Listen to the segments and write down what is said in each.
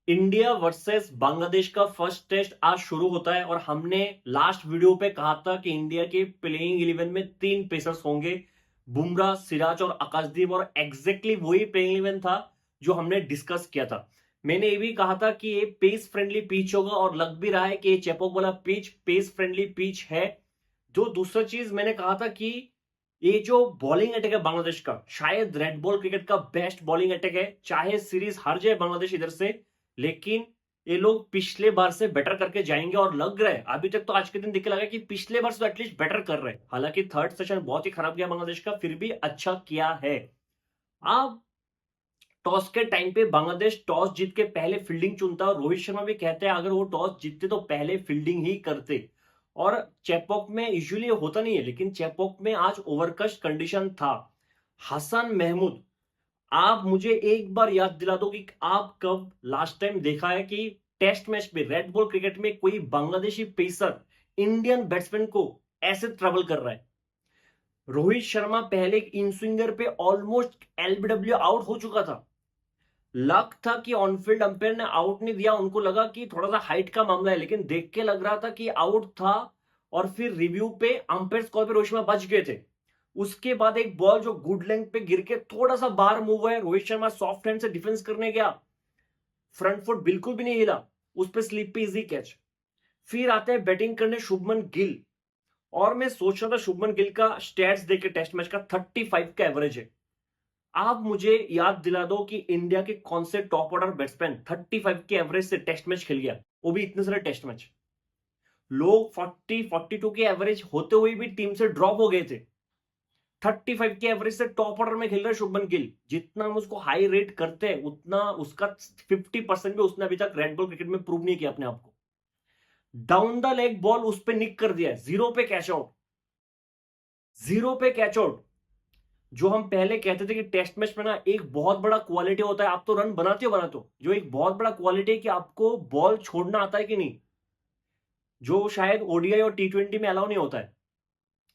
India versus Bangladesh का first test आज शुरू होता है और हमने लास्ट वीडियो पे कहा था कि इंडिया के प्लेइंग 11 में 3 पेसर्स होंगे, बुमराह, सिराज और आकाशदीप। और एग्जैक्टली वही प्लेइंग 11 था जो हमने डिस्कस किया था। मैंने ये भी कहा था कि ये पेस फ्रेंडली पिच होगा और लग भी रहा है कि ये चेपॉक वाला पिच पेस फ्रेंडली पिच है। जो दूसरा चीज मैंने कहा था कि ये जो बॉलिंग अटैक है बांग्लादेश का, शायद रेड बॉल क्रिकेट का बेस्ट बॉलिंग अटैक है। चाहे सीरीज हार जाए बांग्लादेश इधर से, लेकिन ये लोग पिछले बार से बेटर करके जाएंगे। और लग रहा है अभी तक तो आज के दिन दिख लगा कि पिछले बार से तो एटलीस्ट बेटर कर रहे हैं। हालांकि थर्ड सेशन बहुत ही खराब गया बांग्लादेश का, फिर भी अच्छा किया है। अब टॉस के टाइम पे बांग्लादेश टॉस जीत के पहले फील्डिंग चुनता है। रोहित शर्मा भी कहते हैं अगर वो टॉस जीतते तो पहले फील्डिंग ही करते। और चेपॉक में यूजुअली होता नहीं है, लेकिन चेपॉक में आज ओवरकस्ट कंडीशन था। हसन महमूद, आप मुझे एक बार याद दिला दो कि आप कब लास्ट टाइम देखा है कि टेस्ट मैच में रेड बॉल क्रिकेट में कोई बांग्लादेशी पेसर इंडियन बैट्समैन को ऐसे ट्रबल कर रहा है। रोहित शर्मा पहले इन स्विंगर पे ऑलमोस्ट एलबीडब्ल्यू आउट हो चुका था। लक था कि ऑनफील्ड अंपायर ने आउट नहीं दिया, उनको लगा कि थोड़ा सा हाइट का मामला है, लेकिन देख के लग रहा था कि आउट था। और फिर रिव्यू पे अंपायर कॉल पे रोहित शर्मा बच गए थे। उसके बाद एक बॉल जो गुड लेंथ पे गिर के थोड़ा सा बाहर मूव है, रोहित शर्मा सॉफ्ट हैंड से डिफेंस करने गया, फ्रंट फुट बिल्कुल भी नहीं हिला, उस पर स्लिप पे इजी कैच। फिर आते हैं बैटिंग करने शुभमन गिल। और मैं सोच रहा था शुभमन गिल का स्टैट्स देखे टेस्ट मैच का 35 का एवरेज है। आप मुझे याद दिला दो कि इंडिया के कौन से टॉप ऑर्डर बैट्समैन 35 के एवरेज से टेस्ट मैच खेल गया, वो भी इतने सारे टेस्ट मैच। लोग 42 के एवरेज होते हुए भी टीम से ड्रॉप हो गए थे। 35 के एवरेज से टॉप ऑर्डर में खेल रहे शुभमन गिल। जितना हम उसको हाई रेट करते हैं उतना उसका 50% भी उसने अभी तक रेड बॉल क्रिकेट में प्रूव नहीं किया अपने आप को। डाउन द लेग बॉल उस पर निक कर दिया, जीरो पे कैच आउट। जीरो पे कैच आउट। जो हम पहले कहते थे कि टेस्ट मैच में ना एक बहुत बड़ा क्वालिटी होता है, आप तो रन बनाते हो, जो एक बहुत बड़ा क्वालिटी है कि आपको बॉल छोड़ना आता है कि नहीं, जो शायद ओडीआई और टी20 में अलाउ नहीं होता है।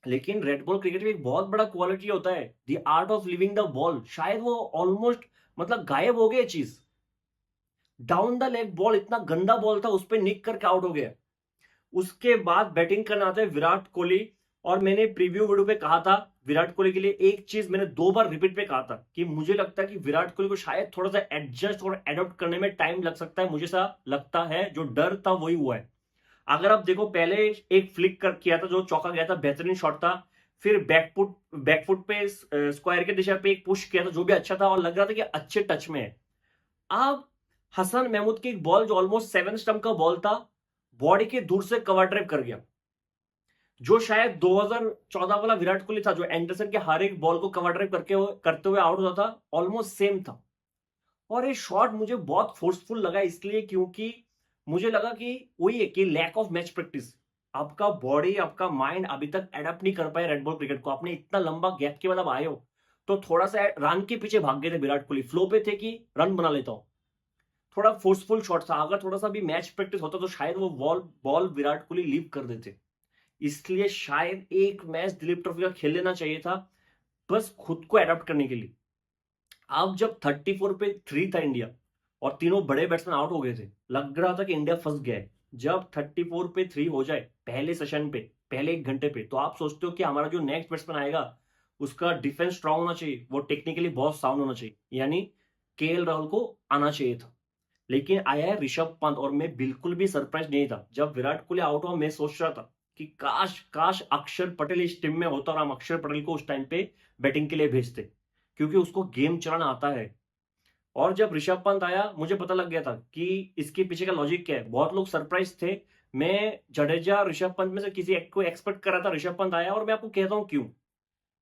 लेकिन रेड बॉल क्रिकेट में एक बहुत बड़ा क्वालिटी होता है, the art of living the ball. शायद वो ऑलमोस्ट मतलब गायब हो गया चीज। डाउन द लेग बॉल इतना गंदा बॉल था, उस पर निक करके आउट हो गया। उसके बाद बैटिंग करना आता है विराट कोहली। और मैंने प्रीव्यू वीडियो पे कहा था विराट कोहली के लिए एक चीज मैंने 2 बार रिपीट पे कहा था कि मुझे लगता है कि विराट कोहली को शायद थोड़ा सा एडजस्ट और एडॉप्ट करने में टाइम लग सकता है। मुझे सा लगता है जो डर था वही हुआ है। अगर आप देखो पहले एक फ्लिक कर किया था जो चौका गया था, बेहतरीन शॉट था। फिर बैकफुट पे स्क्वायर के दिशा पे एक पुश किया था जो भी अच्छा था और लग रहा था कि अच्छे टच में है। अब हसन महमूद की एक बॉल जो ऑलमोस्ट 7 स्टंप का बॉल था, बॉडी के दूर से कवर ड्राइव कर गया। जो शायद 2014 वाला विराट कोहली था जो एंडरसन के हर एक बॉल को कवर ड्राइव करते हुए आउट होता था, ऑलमोस्ट सेम था। और ये शॉट मुझे बहुत फोर्सफुल लगा इसलिए क्योंकि मुझे लगा कि वही है कि लैक ऑफ मैच प्रैक्टिस। आपका बॉडी आपका माइंड अभी तक एडप्ट नहीं कर पाए रेड बॉल क्रिकेट को। आपने इतना लंबा गैप के बाद अब आए हो, तो थोड़ा सा रन के पीछे भाग गए थे विराट कोहली, फ्लो पे थे कि रन बना लेता हूं। थोड़ा फोर्सफुल शॉट था, अगर थोड़ा सा भी मैच प्रैक्टिस होता तो शायद वो ball ball Virat Kohli leave कर देते। इसलिए शायद एक मैच दिलीप ट्रॉफी का खेल लेना चाहिए था, बस खुद को अडॉप्ट करने के लिए। अब जब 34 पे 3 था इंडिया और तीनों बड़े बैट्समैन आउट हो गए थे, लग रहा था कि इंडिया फंस गया है। जब 34 पे 3 हो जाए पहले सेशन पे, पहले 1 घंटे पे, तो आप सोचते हो कि हमारा जो नेक्स्ट बैट्समैन आएगा उसका डिफेंस स्ट्रांग होना चाहिए, वो टेक्निकली बहुत साउंड होना चाहिए, यानी केएल राहुल को आना चाहिए था। लेकिन आया है ऋषभ पंत और मैं बिल्कुल भी सरप्राइज नहीं था जब विराट कोहली आउट हुआ। मैं सोच रहा था कि काश काश अक्षर पटेल इस टीम में होता और हम अक्षर पटेल को उस टाइम पे बैटिंग के लिए भेजते, क्योंकि उसको गेम चलाना आता है। और जब ऋषभ पंत आया मुझे पता लग गया था कि इसके पीछे का लॉजिक क्या है। बहुत लोग सरप्राइज थे। मैं जडेजा ऋषभ पंत में से किसी एक को एक्सपेक्ट कर रहा था, ऋषभ पंत आया। और मैं आपको कहता हूं क्यों।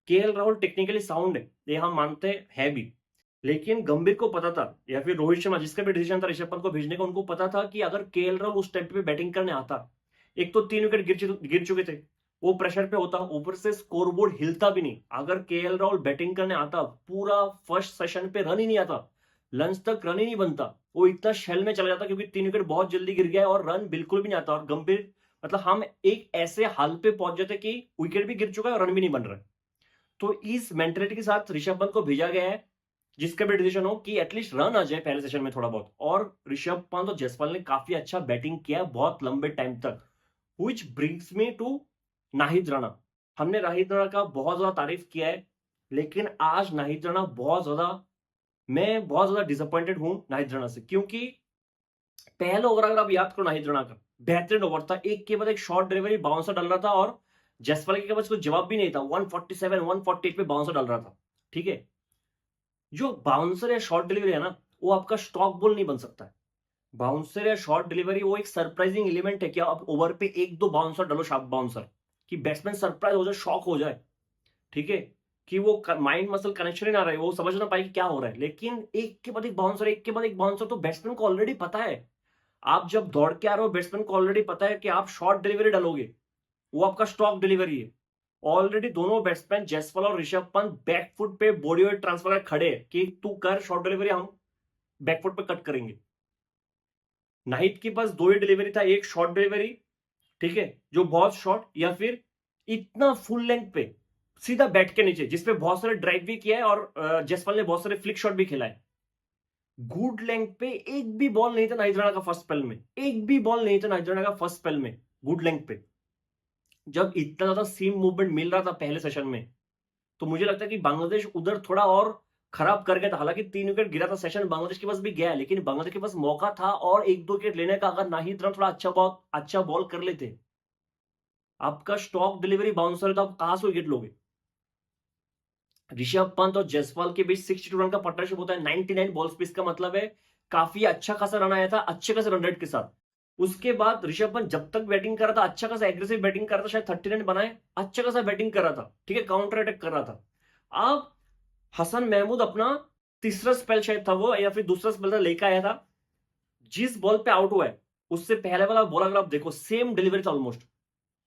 केएल राहुल टेक्निकली साउंड है, ये हम मानते हैं भी, लेकिन गंभीर को पता था या फिर रोहित शर्मा, जिसका भी डिसीजन था ऋषभ पंत को भेजने का, उनको पता था कि अगर केएल राहुल उस टाइम पे बैटिंग करने आता, एक तो 3 विकेट गिर चुके थे, वो प्रेशर पे होता, ऊपर से स्कोरबोर्ड हिलता भी नहीं। अगर केएल राहुल बैटिंग करने आता, पूरा फर्स्ट सेशन पे रन ही नहीं आता, लंच तक रन ही नहीं बनता, वो इतना शेल में चला जाता क्योंकि 3 विकेट बहुत जल्दी गिर गया है और रन बिल्कुल भी नहीं आता। और गंभीर मतलब हम एक ऐसे हाल पे पहुंच जाते कि विकेट भी गिर चुका है और रन भी नहीं बन रहा है। तो इस मेंटेलिटी के साथ ऋषभ पंत को भेजा गया है। जिसका भी डिसीजन हो कि एटलीस्ट रन आ जाए पहले सेशन में थोड़ा बहुत। और ऋषभ पंत और जायसवाल ने काफी अच्छा बैटिंग किया बहुत लंबे टाइम तक, which brings me to Nahid Rana. हमने नाहिद राणा का बहुत ज्यादा तारीफ किया है, लेकिन आज नाहिद राणा मैं बहुत ज्यादा डिसअपॉइंटेड हूं नाहिद राणा से, क्योंकि पहला ओवर अगर आप याद करो नाहिद राणा का, बेहतरीन ओवर था, एक के बाद एक शॉर्ट डिलीवरी बाउंसर डाल रहा था और जायसवाल के पास कोई जवाब भी नहीं था, 147 148 पे बाउंसर डाल रहा था। ठीक है, जो बाउंसर या शॉर्ट डिलीवरी है ना, वो आपका स्टॉक बॉल नहीं बन सकता है। बाउंसर या शॉर्ट डिलीवरी वो एक सरप्राइजिंग एलिमेंट है कि आप ओवर पे एक दो बाउंसर डालो, शार्प बाउंसर, कि बैट्समैन सरप्राइज हो जाए, शॉक हो जाए। ठीक है, कि वो माइंड मसल कनेक्शन ही ना रहे, वो समझ ना पाए कि क्या हो रहा है। लेकिन एक के बाद एक बाउंसर, एक के बाद एक बाउंसर, तो बैट्समैन को ऑलरेडी पता है। आप जब दौड़ के आ रहे हो, बैट्समैन को ऑलरेडी पता है कि आप शॉर्ट डिलीवरी डालोगे, वो आपका स्टॉक डिलीवरी है। ऑलरेडी दोनों बैट्समैन जायसवाल और ऋषभ पंत बैकफुट पे बॉडी वेट ट्रांसफर खड़े कि तू कर शॉर्ट डिलीवरी, हम बैकफुट पे कट करेंगे। नाहिद के पास दो ही डिलीवरी था, एक शॉर्ट डिलीवरी, ठीक है, जो बहुत शॉर्ट, या फिर इतना फुल लेंथ पे सीधा बैट के नीचे, जिसपे बहुत सारे ड्राइव भी किया है और जायसवाल ने बहुत सारे फ्लिक शॉट भी खेला है। गुड लेंथ पे एक भी बॉल नहीं था नाहिद राणा का फर्स्ट स्पेल में, एक भी बॉल नहीं था नाहिद राणा का फर्स्ट स्पेल में गुड लेंथ पे। जब इतना ज्यादा सीम मूवमेंट मिल रहा था पहले सेशन में, तो मुझे लगता है कि बांग्लादेश उधर थोड़ा और खराब कर गया था। हालांकि 3 विकेट गिरा था, सेशन बांग्लादेश के पास भी गया, लेकिन बांग्लादेश के पास मौका था और 1-2 विकेट लेने का। अगर नाहिद राणा थोड़ा अच्छा बॉल कर लेते, आपका स्टॉक डिलीवरी बाउंसर है, तो आप कहां से विकेट लोगे। ऋषभ पंत और जायसवाल के बीच 62 रन का पार्टनरशिप होता है 99 बॉल्स पे। इसका मतलब है काफी अच्छा खासा रन आया था, अच्छे खासे रन रेट के साथ। उसके बाद ऋषभ पंत जब तक बैटिंग कर रहा था, अच्छा खासा एग्रेसिव बैटिंग कर रहा था, शायद 30 रन बनाए, अच्छा खासा बैटिंग कर रहा था, ठीक है, काउंटर अटैक कर रहा था। अब हसन महमूद अपना तीसरा स्पेल शायद था वो, या फिर दूसरा स्पेल था, लेकर आया था। जिस बॉल पे आउट हुआ है, उससे पहले वाला बॉल अगर आप देखो, सेम डिलीवरी था ऑलमोस्ट,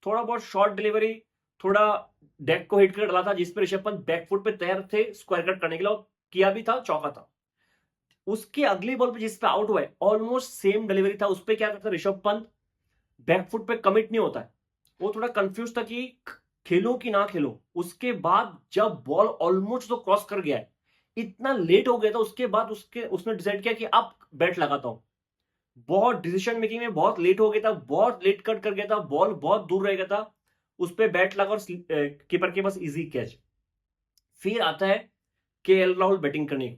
थोड़ा बहुत शॉर्ट डिलीवरी, थोड़ा डेक को हिट कर डाला था, जिसपे ऋषभ पंत बैकफुट पे तैयार थे स्क्वायर कट करने के लिए, और किया भी था, चौका था। उसकी अगली बॉल पे जिसपे आउट हुआ है, ऑलमोस्ट सेम डिलीवरी था, उसपे क्या करता ऋषभ पंत, बैकफुट पे कमिट नहीं होता है, वो थोड़ा कंफ्यूज था कि खेलो कि ना खेलो। उसके बाद जब बॉल ऑलमोस्ट तो क्रॉस कर गया है, इतना लेट हो गया था, उसके बाद उसने डिसाइड किया कि अब बैट लगाता हूं। बहुत डिसीजन मेकिंग में बहुत लेट हो गया था, बहुत लेट कट कर गया था, बॉल बहुत दूर रह गया था, उस पर बैट लगा और कीपर के पास इजी कैच। फिर आता है केएल राहुल बैटिंग करने।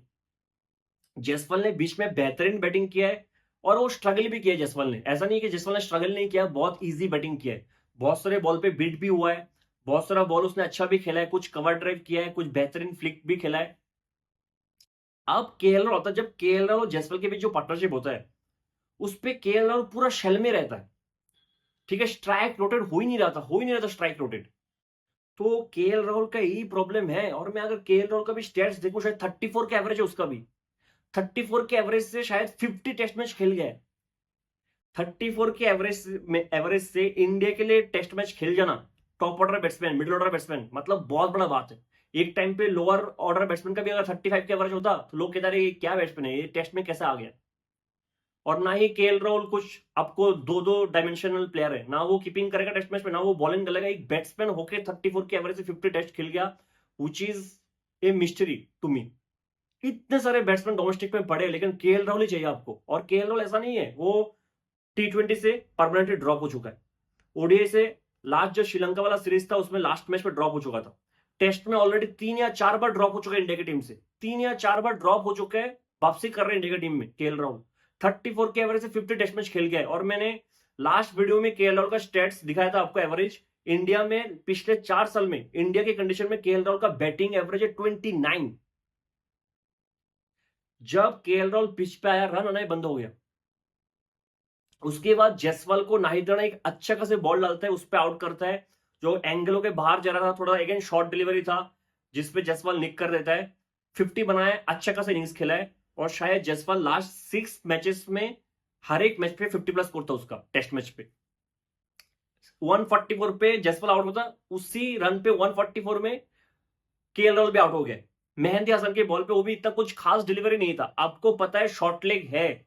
जायसवाल ने बीच में बेहतरीन बैटिंग किया है, और वो स्ट्रगल भी किया है जायसवाल ने, ऐसा नहीं है कि जायसवाल ने स्ट्रगल नहीं किया, बहुत इजी बैटिंग किया है, बहुत सारे बॉल पे बीट भी हुआ है, बहुत सारा बॉल उसने अच्छा भी खेला है, कुछ कवर ड्राइव किया है, कुछ बेहतरीन फ्लिक भी खेला है। अब केएल राहुल होता है, जब केएल राहुल और जायसवाल के बीच जो पार्टनरशिप होता है, उस पर केएल राहुल पूरा शेल में रहता है, ठीक है, स्ट्राइक रोटेट हो ही नहीं रहा था स्ट्राइक रोटेट। तो केएल राहुल का यही प्रॉब्लम है। और मैं अगर केएल राहुल का भी स्टेट्स देखूं, शायद 34 के एवरेज है उसका भी, 34 के एवरेज से शायद 50 टेस्ट मैच खेल गया है। 34 के एवरेज से इंडिया के लिए टेस्ट मैच खेल जाना, top order batsman, middle order batsman, मतलब बहुत बड़ा बात है। एक टाइम पे लोअर ऑर्डर बैट्समैन का भी अगर 35 के एवरेज होता, तो लोग कहते रहे क्या बैट्समैन है, ये टेस्ट में कैसे आ गया। और ना ही केएल राहुल कुछ आपको दो दो डायमेंशनल प्लेयर है, ना वो कीपिंग करेगा टेस्ट मैच में, ना वो बॉलिंग करेगा। एक बैट्समैन होके 34 के एवरेज से 50 टेस्ट खेल गया, which is a mystery to me. इतने सारे बैट्समैन डोमेस्टिक में पड़े, लेकिन केएल राहुल ही चाहिए आपको। और केएल राहुल ऐसा नहीं है, वो T20 से परमानेंटली ड्रॉप हो चुका है। ओडीआई से लास्ट जो श्रीलंका वाला सीरीज था, उसमें लास्ट मैच में ड्रॉप हो चुका था। टेस्ट में ऑलरेडी 3 या 4 बार ड्रॉप हो चुका है इंडिया की टीम से, 3 या 4 बार ड्रॉप हो चुके हैं, वापसी कर रहे हैं इंडिया की टीम में केएल राहुल। 34 के एवरेज से 50 टेस्ट मैच खेल गया है। और मैंने लास्ट वीडियो में केएल राहुल का स्टेट्स दिखाया था आपको, एवरेज इंडिया में पिछले 4 साल में, इंडिया के कंडीशन में केएल राहुल का बैटिंग एवरेज है 29। जब केएल राहुल पिच पे आया, रन आना बंद हो गया। उसके बाद जायसवाल को नाहिद राणा एक अच्छा खासे बॉल डालता है, उस पर आउट करता है, जो एंगलों के बाहर जा रहा था थोड़ा, अगेन शॉर्ट डिलीवरी था, जिसपे जायसवाल निक कर देता है, 50 बनाया, अच्छा खासा इनिंग्स खेला है। और शायद जायसवाल लास्ट 6 मैचेस में हर एक मैच पे 50 प्लस स्कोर था उसका, टेस्ट मैच पे। 144 पे जायसवाल आउट होता, उसी रन पे 144 में केएल राहुल भी आउट हो गया मेहंदी हसन के बॉल पे, वो भी इतना कुछ खास डिलीवरी नहीं था। आपको पता है शॉर्ट लेग है,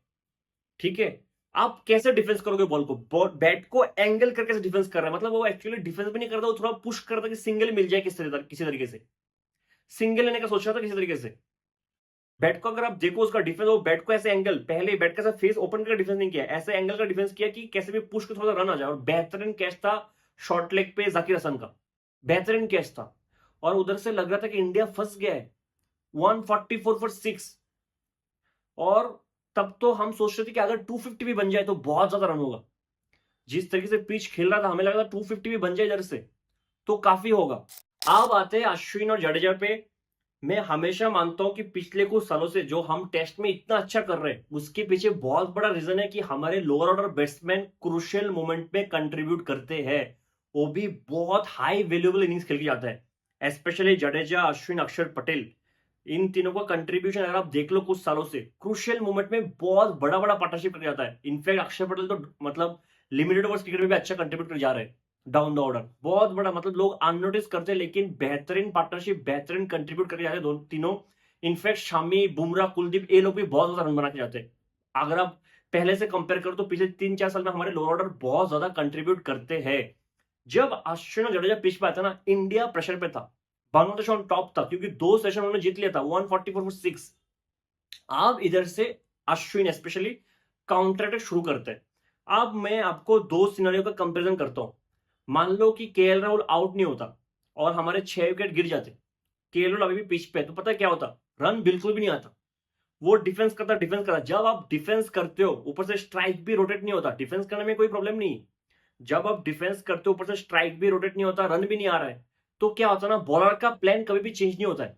ठीक है, आप कैसे डिफेंस करोगे बॉल को, बैट को एंगल करके कैसे डिफेंस कर रहा है, मतलब वो एक्चुअली डिफेंस भी नहीं करता, वो थोड़ा पुश करता कि सिंगल मिल जाए किसी तरीके से, सिंगल लेने का सोच रहा था किसी तरीके से। बैट को अगर आप देखो उसका डिफेंस, वो बैट को ऐसे एंगल, पहले बैट का ऐसा फेस ओपन करके डिफेंस नहीं किया, ऐसे एंगल का डिफेंस किया कि कैसे भी पुश के थोड़ा रन आ जाए। और बेहतरीन कैच था शॉर्ट लेग पे जाकिर हसन का, बेहतरीन कैच था। और उधर से लग रहा था कि इंडिया फंस गया है, 144 फॉर 6। और तब तो हम सोच रहे थे कि अगर 250 भी बन जाए तो बहुत ज्यादा रन होगा। जिस तरीके से पिच खेल रहा था हमें लगा था 250 भी बन जाए इधर से तो काफी होगा। अब आते हैं अश्विन और जडेजा पे। मैं हमेशा मानता हूं कि पिछले कुछ सालों से जो हम टेस्ट में इतना अच्छा कर रहे हैं उसके पीछे बहुत बड़ा रीजन है कि हमारे lower order batsman crucial moment में कंट्रीब्यूट करते हैं, वो भी बहुत हाई वैल्यूएबल इनिंग्स खेल के जाता है। स्पेशली जडेजा, अश्विन, अक्षर पटेल, इन तीनों का कंट्रीब्यूशन अगर आप देख लो कुछ सालों से क्रूशियल मोमेंट में बहुत बड़ा बड़ा पार्टनरशिप करके जाता है। इनफैक्ट अक्षर पटेल तो मतलब लिमिटेड ओवर्स क्रिकेट में भी अच्छा कंट्रीब्यूट कर जा रहे हैं डाउन द ऑर्डर, बहुत बड़ा, मतलब लोग अननोटिस करते हैं लेकिन बेहतरीन पार्टनरशिप, बेहतरीन कंट्रीब्यूट करके जाते हैं दोनों तीनों। इनफैक्ट शामी, बुमराह, कुलदीप, ये लोग भी बहुत ज्यादा रन बना के जाते हैं। अगर आप पहले से कंपेयर करो तो पिछले 3-4 साल में हमारे लोअर ऑर्डर बहुत ज्यादा कंट्रीब्यूट करते हैं। जब अश्विन और जडेजा पिच पे आता ना, इंडिया प्रेशर पे था, बांग्लादेश ऑन टॉप था क्योंकि 2 सेशन उन्होंने जीत लिया था 144 फॉर 6। अब इधर से अश्विन स्पेशली काउंटर अटैक शुरू करते हैं। अब मैं आपको दो सिनेरियो का कंपैरिजन करता हूं। मान लो कि केएल राहुल आउट नहीं होता और हमारे 6 विकेट गिर जाते, केएल राहुल अभी भी पिच पे है, तो पता है क्या होता, रन बिल्कुल भी नहीं आता। वो डिफेंस करता, डिफेंस करता। जब आप डिफेंस करते हो ऊपर से स्ट्राइक भी रोटेट नहीं होता, डिफेंस करने में कोई प्रॉब्लम नहीं। जब आप डिफेंस करते हो ऊपर से स्ट्राइक भी रोटेट नहीं होता, रन भी नहीं आ रहा है, तो क्या होता है ना, बॉलर का प्लान कभी भी चेंज नहीं होता है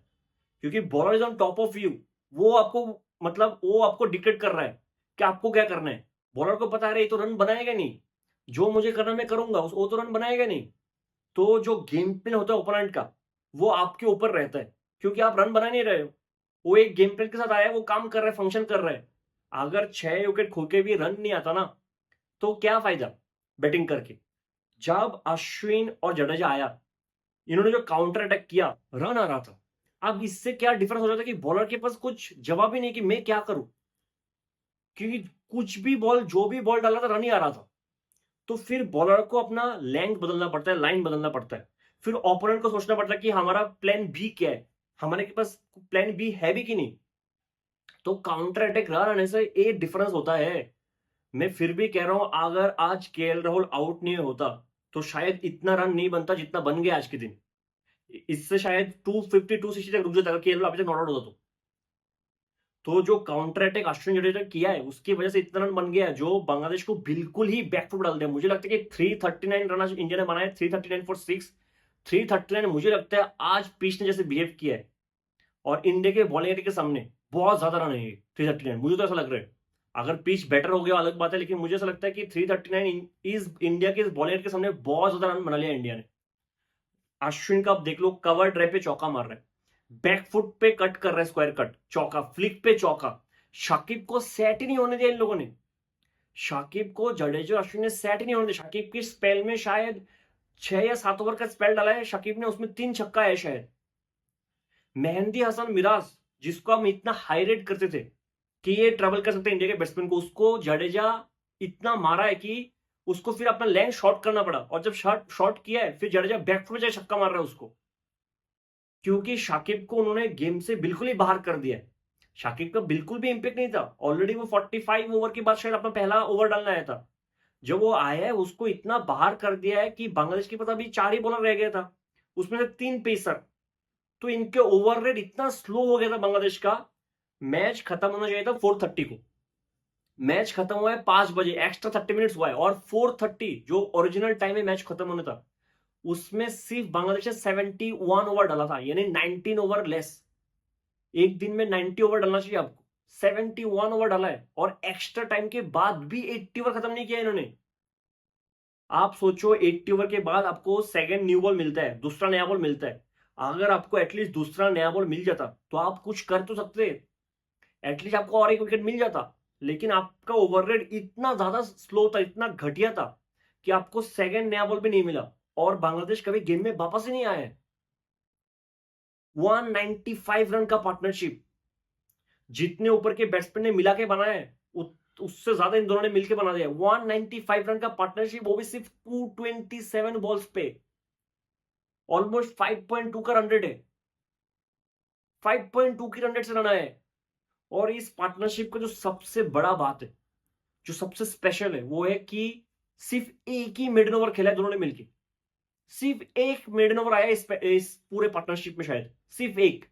क्योंकि bowler is on top of you. वो आपको, मतलब वो आपको डिक्टेट कर रहा है कि आपको क्या करना है। बॉलर को पता है ये तो रन बनाएगा नहीं, जो मुझे करना मैं करूंगा, वो तो रन बनाएगा नहीं। तो जो गेम प्लान होता है ओपोनेंट का, वो आपके ऊपर रहता है क्योंकि आप रन बना नहीं रहे हो। वो एक गेम प्लान के साथ आया है, वो काम कर रहा है, फंक्शन कर रहा है। अगर 6 विकेट खो के भी रन नहीं आता ना, तो क्या फायदा बैटिंग करके। जब अश्विन और जडेजा आया, इन्होंने जो काउंटर अटैक किया, रन आ रहा था। अब इससे क्या डिफरेंस हो जाता है कि बॉलर के पास कुछ जवाब ही नहीं कि मैं क्या करूं, क्योंकि कुछ भी बॉल, जो भी बॉल डाला था रन ही आ रहा था। तो फिर बॉलर को अपना लेंथ बदलना पड़ता है, लाइन बदलना पड़ता है। फिर ओपोनेंट को सोचना पड़ता है कि हमारा प्लान बी क्या है, हमारे के पास प्लान बी है भी कि नहीं। तो काउंटर अटैक रन आने से एक डिफरेंस होता है। मैं फिर भी कह रहा हूं, अगर आज केएल राहुल आउट नहीं होता तो शायद इतना रन नहीं बनता जितना बन गया आज के दिन। इससे शायद 250 260 तक रुक जाता अगर केएल अभी तक नॉट आउट होता तो जो काउंटर अटैक अश्विन जडेजा किया है उसकी वजह से इतना रन बन गया है जो बांग्लादेश को बिल्कुल ही बैकफुट डाल दिया। मुझे लगता है कि 339 रन आज इंडिया ने बनाए, 339 फॉर 6, 339। मुझे लगता है आज पिच ने जैसे बिहेव किया है और इंडिया के बॉलिंग अटैक के सामने बहुत ज्यादा रन है 339, मुझे तो ऐसा लग रहा है। अगर पिच बेटर हो गया अलग बात है, लेकिन मुझे ऐसा लगता है कि 339 इज इंडिया के बॉलिंग अटैक के सामने बहुत ज्यादा रन बना लिया इंडिया ने। अश्विन का आप देख लो, कवर ड्राइव पे चौका मार रहा है, बैकफुट पे कट कर रहा है, स्क्वायर कट चौका, फ्लिक पे चौका। शाकिब को सेट ही नहीं होने दिया इन लोगों ने। शाकिब को जडेजा और अश्विन ने सेट ही नहीं होने दिया। शाकिब की स्पेल में शायद 6 या 7 ओवर का स्पेल डाला है शाकिब ने, उसमें 3 छक्का है शायद। मेहंदी हसन मिराज, जिसको हम इतना हाई रेट करते थे कि ये ट्रबल कर सकते हैं इंडिया के बैट्समैन को, उसको जडेजा इतना मारा है कि उसको फिर अपना लेंथ शॉर्ट करना पड़ा। और जब शॉर्ट शॉर्ट किया है फिर जडेजा बैकफुट में छक्का मार रहा है उसको, क्योंकि शाकिब को उन्होंने गेम से बिल्कुल ही बाहर कर दिया है। शाकिब का बिल्कुल भी इंपैक्ट नहीं था। ऑलरेडी वो 45 ओवर के बाद शायद अपना पहला ओवर डालना आया था। जब वो आया है उसको इतना बाहर कर दिया है कि बांग्लादेश के पास अभी 4 ही बॉलर रह गया था, उसमें से 3 पेसर। तो इनके ओवर रेट इतना स्लो हो गया था बांग्लादेश का। मैच खत्म होना चाहिए था 4:30 को, मैच खत्म हुआ है 5 बजे, एक्स्ट्रा 30 मिनट्स हुआ है। और 4:30 जो ओरिजिनल टाइम है मैच खत्म होने था, उसमें सिर्फ बांग्लादेश ने 71 ओवर डाला था, यानी 19 ओवर लेस। एक दिन में 90 ओवर डालना चाहिए आपको, 71 ओवर डाला है। और एक्स्ट्रा टाइम के बाद भी 80 ओवर खत्म नहीं किया इन्होंने। आप सोचो 80 ओवर के बाद आपको सेकंड न्यू बॉल मिलता है, दूसरा नया बॉल मिलता है। अगर आपको एटलीस्ट दूसरा नया बॉल मिल जाता तो आप कुछ कर तो सकते, एटलीस्ट आपको और एक विकेट मिल जाता। लेकिन आपका ओवररेट इतना ज्यादा स्लो था, इतना घटिया था कि आपको सेकंड नया बॉल भी नहीं मिला और बांग्लादेश कभी गेम में वापस ही नहीं आया है। 195 रन का पार्टनरशिप, जितने ऊपर के बैट्समैन ने मिला के बनाया है उससे ज्यादा इन दोनों ने मिलकर बना दिया। 195 रन का पार्टनरशिप, वो भी सिर्फ 227 बॉल्स पे। ऑलमोस्ट 5.2 का रन रेट है, 5.2 की रन रेट से रन आया है। और इस पार्टनरशिप का जो सबसे बड़ा बात है, जो सबसे स्पेशल है, वो है कि सिर्फ एक ही मेडन ओवर खेला है दोनों ने मिलकर। सिर्फ एक मेडन ओवर आया इस पूरे पार्टनरशिप में, शायद सिर्फ एक।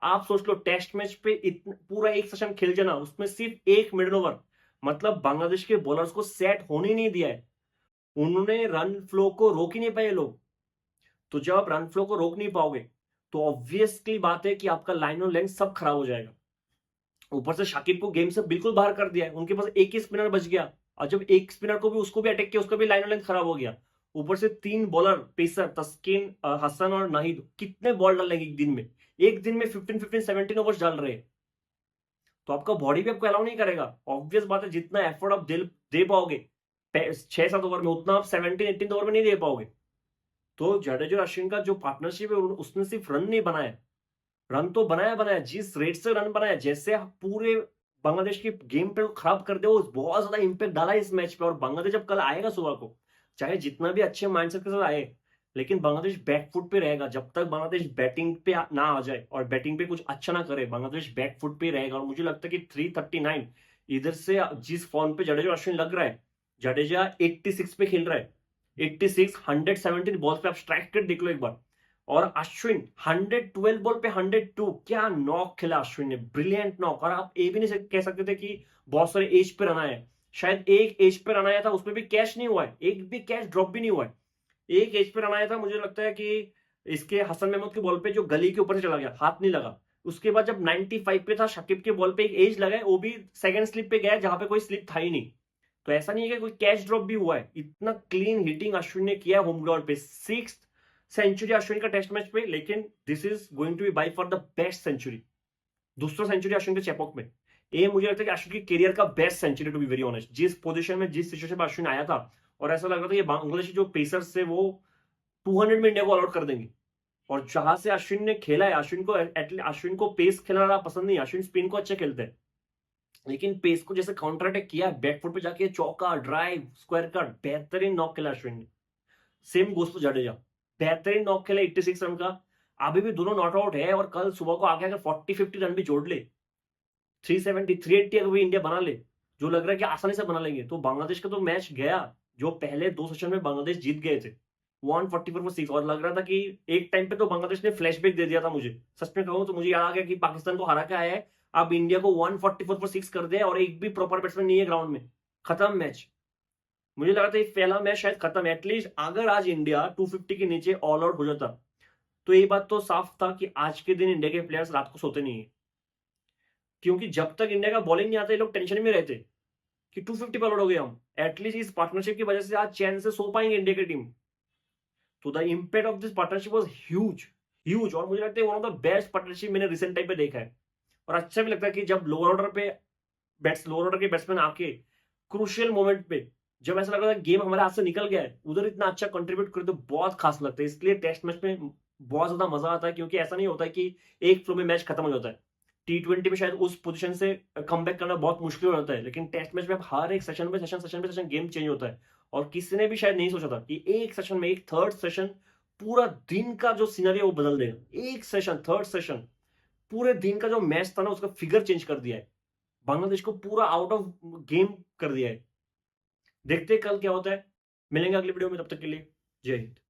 आप सोच लो, टेस्ट मैच पे इतना पूरा एक सेशन खेल जाना, उसमें सिर्फ एक मिडल ओवर, मतलब बांग्लादेश के बॉलर्स को सेट होने ही नहीं दिया है। उन्होंने रन फ्लो को रोक ही नहीं पाए लोग। तो जब आप रन फ्लो को रोक नहीं पाओगे, तो ऑब्वियसली बात है कि आपका लाइन और लेंथ सब खराब हो जाएगा। ऊपर से शाकिब को गेम से बिल्कुल बाहर कर दिया है, उनके पास एक ही स्पिनर बच गया, और जब एक स्पिनर को भी उसको भी अटैक किया, उसका भी लाइन और लेंथ खराब हो गया। ऊपर से 3 बॉलर पेसर तस्किन, हसन और नाहिद, कितने बॉल डालेंगे एक दिन में? एक दिन में 15-17 ओवर्स डाल रहे हैं। तो आपका बॉडी भी आपको अलाउ नहीं करेगा। ऑब्वियस बात है, जितना एफर्ट आप दे पाओगे 6-7 ओवर में, उतना आप 17-18 ओवर में नहीं दे पाओगे। तो जडेजा और अश्विन का जो पार्टनरशिप है, उसने सिर्फ रन नहीं बनाया, रन तो बनाया बनाया, जिस रेट से रन बनाया, जैसे पूरे बांग्लादेश की गेम पे खराब कर दे, वो बहुत ज्यादा इंपैक्ट डाला इस मैच पे। और बांग्लादेश जब कल आएगा सुबह को, चाहे जितना भी अच्छे माइंडसेट के साथ आए, लेकिन बांग्लादेश बैकफुट पे रहेगा। जब तक बांग्लादेश बैटिंग पे ना आ जाए और बैटिंग पे कुछ अच्छा ना करे, बांग्लादेश बैकफुट पे रहेगा। और मुझे लगता है कि 339 इधर से जिस फॉर्म पे जडेजा अश्विन लग रहा है, जडेजा 86 पे खेल रहा है, 86 117 बॉल पे, आप स्ट्राइक रेट देख लो एक बार। और अश्विन 112 बॉल पे 102, क्या नॉक खेला अश्विन ने, ब्रिलियंट नॉक। और आप ये भी नहीं कह सकते थे कि बहुत सारे एज पे रन आए, शायद एक एज पे रन आया था, उसमें भी कैच नहीं हुआ है, एक भी कैच ड्रॉप भी नहीं हुआ है। एक एज पे रन आया था, मुझे लगता है कि इसके हसन महमूद के बॉल पे जो गली के ऊपर से चला गया, हाथ नहीं लगा। उसके बाद जब 95 पे था, शकीब के बॉल पे एक एज लगा है, वो भी सेकंड स्लिप पे गया जहां पे कोई स्लिप था ही नहीं। तो ऐसा नहीं है कि कोई कैच ड्रॉप भी हुआ है। इतना क्लीन हिटिंग अश्विन ने किया होम ग्राउंड पे, 6th सेंचुरी अश्विन का टेस्ट मैच पे। लेकिन this is going to be by far the best century, दूसरा सेंचुरी अश्विन के चेपॉक में। ये मुझे लगता है कि अश्विन की करियर का best century, to be very honest. जिस पोजीशन में, जिस सिचुएशन में अश्विन आया था, और ऐसा लग रहा था कि बांग्लादेश जो पेसर्स थे वो 200 में इंडिया को ऑल आउट कर देंगे। और जहां से अश्विन ने खेला है, अश्विन को पेस खेलना पसंद नहीं, अश्विन स्पिन को अच्छा खेलते हैं, लेकिन पेस को जैसे काउंटर अटैक किया, बैकफुट पे जाके चौका, ड्राइव, स्क्वायर कट, बेहतरीन नॉक खेला अश्विन ने। सेम गोस टू जडेजा, बेहतरीन नॉक खेला 86 रन का। अभी भी दोनों नॉट आउट है, और कल सुबह को आगे अगर 40-50 रन भी जोड़ ले, 370 380 अगर भी इंडिया बना ले, जो लग रहा है कि आसानी से बना लेंगे, तो बांग्लादेश का तो मैच गया। जो पहले 2 सेशन में बांग्लादेश जीत गए थे 144 for 6, और लग रहा था कि एक टाइम पे तो बांग्लादेश ने फ्लैशबैक दे दिया था। मुझे सच में कहूं तो मुझे याद आ गया कि पाकिस्तान को हरा के आया है, अब इंडिया को 144 for 6 कर दे, और एक भी प्रॉपर बैट्समैन नहीं है ग्राउंड में, खत्म मैच। मुझे लगा था ये पहला मैच शायद खत्म। एटलीस्ट अगर आज इंडिया 250 के नीचे ऑल आउट हो जाता, तो ये बात तो साफ था कि आज के दिन इंडिया के प्लेयर्स रात को सोते नहीं है। क्योंकि जब तक इंडिया का बॉलिंग नहीं आता, ये लोग टेंशन में रहते कि 250 पर आउट हो गए हम। एटलीस्ट इस पार्टनरशिप की वजह से आज चैन से सो पाएंगे इंडिया की टीम। तो the impact of this partnership was huge, huge. और मुझे लगता है one of the best partnership मैंने रिसेंट टाइम पे देखा है। और अच्छा भी लगता है कि जब लोअर ऑर्डर के बैट्समैन आके क्रूशियल मोमेंट पे, जब ऐसा लग रहा था गेम हमारे हाथ से निकल गया है, उधर इतना अच्छा कंट्रीब्यूट करे, तो बहुत खास लगता है। इसलिए टेस्ट मैच में बहुत ज्यादा मजा आता है, क्योंकि ऐसा नहीं होता है कि एक फ्लो में मैच खत्म हो जाता है। T20 में शायद उस पोजीशन से कमबैक करना बहुत मुश्किल हो जाता है, लेकिन टेस्ट मैच में हर एक सेशन गेम चेंज होता है। और किसी ने भी शायद नहीं सोचा था कि एक सेशन में, एक थर्ड सेशन, पूरा दिन का जो सिनेरियो वो बदल देगा। एक सेशन, थर्ड सेशन, पूरे दिन का जो मैच था ना, उसका फिगर चेंज कर दिया है, बांग्लादेश को पूरा आउट ऑफ गेम कर दिया है। देखते हैं कल क्या होता है। मिलेंगे अगली वीडियो में, तब तक के लिए जय हिंद।